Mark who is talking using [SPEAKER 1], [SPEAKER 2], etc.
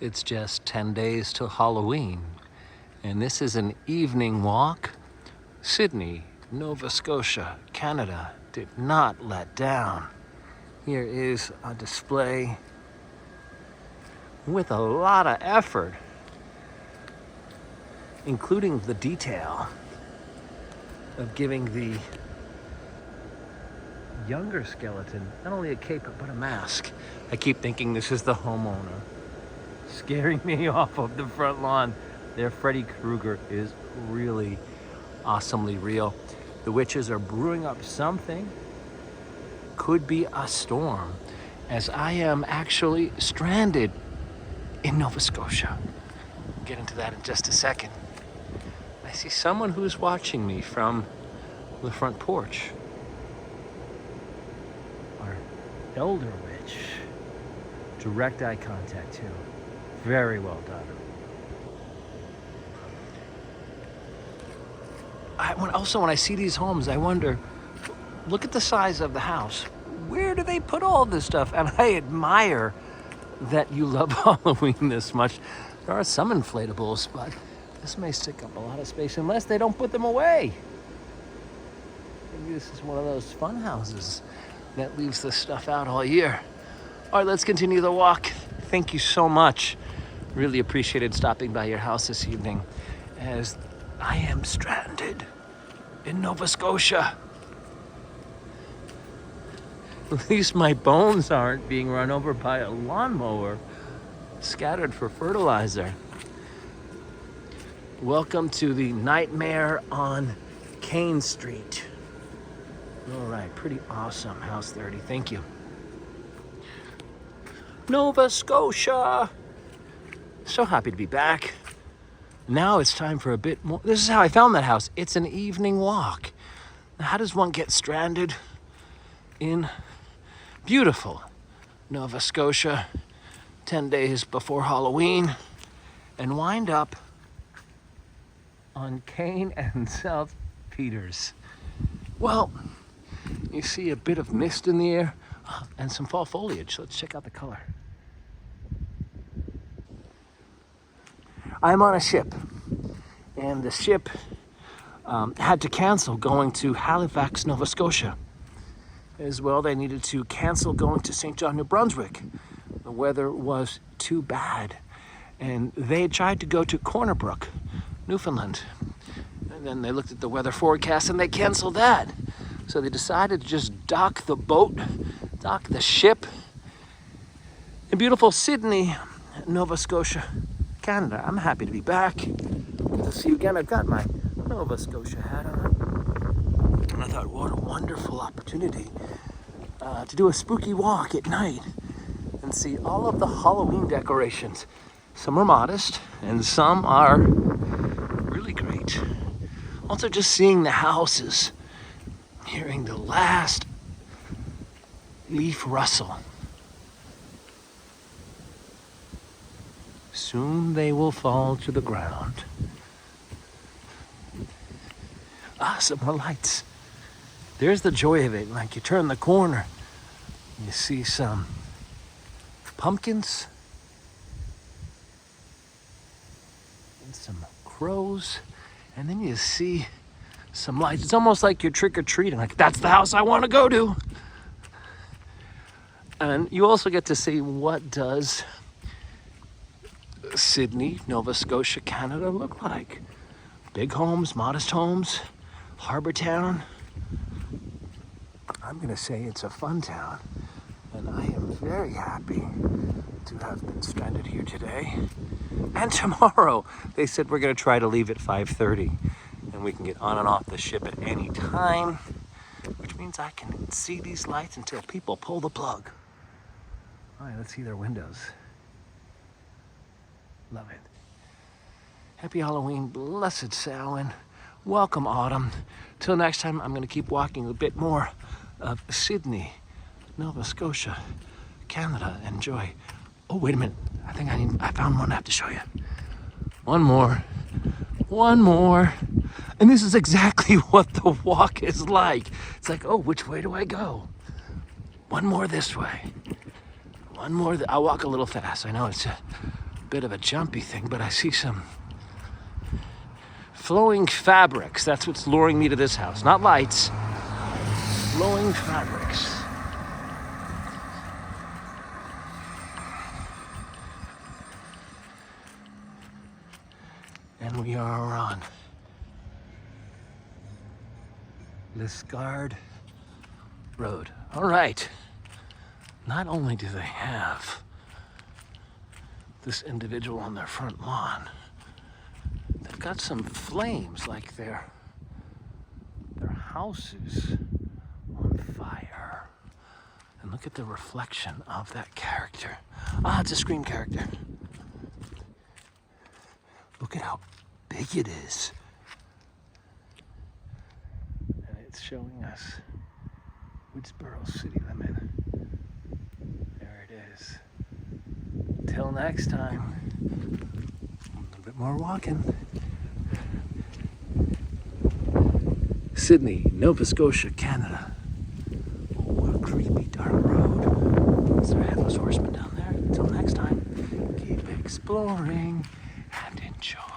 [SPEAKER 1] It's just 10 days till Halloween, and this is an evening walk. Sydney, Nova Scotia, Canada did not let down. Here is a display with a lot of effort, including the detail of giving the younger skeleton not only a cape but a mask. I keep thinking this is the homeowner scaring me off of the front lawn. Their Freddy Krueger is really awesomely real. The witches are brewing up something. Could be a storm, as I am actually stranded in Nova Scotia. We'll get into that in just a second. I see someone who's watching me from the front porch. Our elder witch. Direct eye contact too. Very well done. When I see these homes, I wonder, look at the size of the house. Where do they put all this stuff? And I admire that you love Halloween this much. There are some inflatables, but this may stick up a lot of space unless they don't put them away. Maybe this is one of those fun houses that leaves this stuff out all year. All right, let's continue the walk. Thank you so much. Really appreciated stopping by your house this evening, as I am stranded in Nova Scotia. At least my bones aren't being run over by a lawnmower, scattered for fertilizer. Welcome to the Nightmare on Kane Street. All right, pretty awesome. House 30, thank you. Nova Scotia. So happy to be back. Now it's time for a bit more. This is how I found that house. It's an evening walk. Now, how does one get stranded in beautiful Nova Scotia 10 days before Halloween and wind up on Kane and South Peters? Well, you see a bit of mist in the air and some fall foliage. Let's check out the color. I'm on a ship, and the ship had to cancel going to Halifax, Nova Scotia. As well, they needed to cancel going to St. John, New Brunswick. The weather was too bad, and they tried to go to Corner Brook, Newfoundland. And then they looked at the weather forecast and they canceled that. So they decided to just dock the ship in beautiful Sydney, Nova Scotia, Canada. I'm happy to be back. Good to see you again. I've got my Nova Scotia hat on. And I thought, what a wonderful opportunity to do a spooky walk at night and see all of the Halloween decorations. Some are modest and some are really great. Also just seeing the houses, hearing the last leaf rustle. Soon they will fall to the ground. Some more lights. There's the joy of it. Like you turn the corner, you see some pumpkins and some crows, and then you see some lights. It's almost like you're trick-or-treating. Like, that's the house I want to go to. And you also get to see, what does Sydney, Nova Scotia, Canada look like? Big homes, modest homes, harbor town. I'm gonna say it's a fun town, and I am very happy to have been stranded here today. And tomorrow, they said we're gonna try to leave at 5:30, and we can get on and off the ship at any time, which means I can see these lights until people pull the plug. All right, let's see their windows. Love it. Happy Halloween, blessed Samhain. Welcome autumn. Till next time, I'm gonna keep walking a bit more of Sydney, Nova Scotia, Canada. Enjoy. Oh, wait a minute. I found one I have to show you. One more. And this is exactly what the walk is like. It's like, oh, which way do I go? One more this way. One more. I'll walk a little fast. I know it's a bit of a jumpy thing, but I see some flowing fabrics. That's what's luring me to this house. Not lights, flowing fabrics. And we are on Liscard Road. All right. Not only do they have this individual on their front lawn, they've got some flames like their house is on fire. And look at the reflection of that character. Ah, it's a Scream character. Look at how big it is. And it's showing us Woodsboro city limit. There it is. Till next time. A little bit more walking. Sydney, Nova Scotia, Canada. Oh, what a creepy dark road. Is there a headless horseman down there? Until next time, keep exploring and enjoy.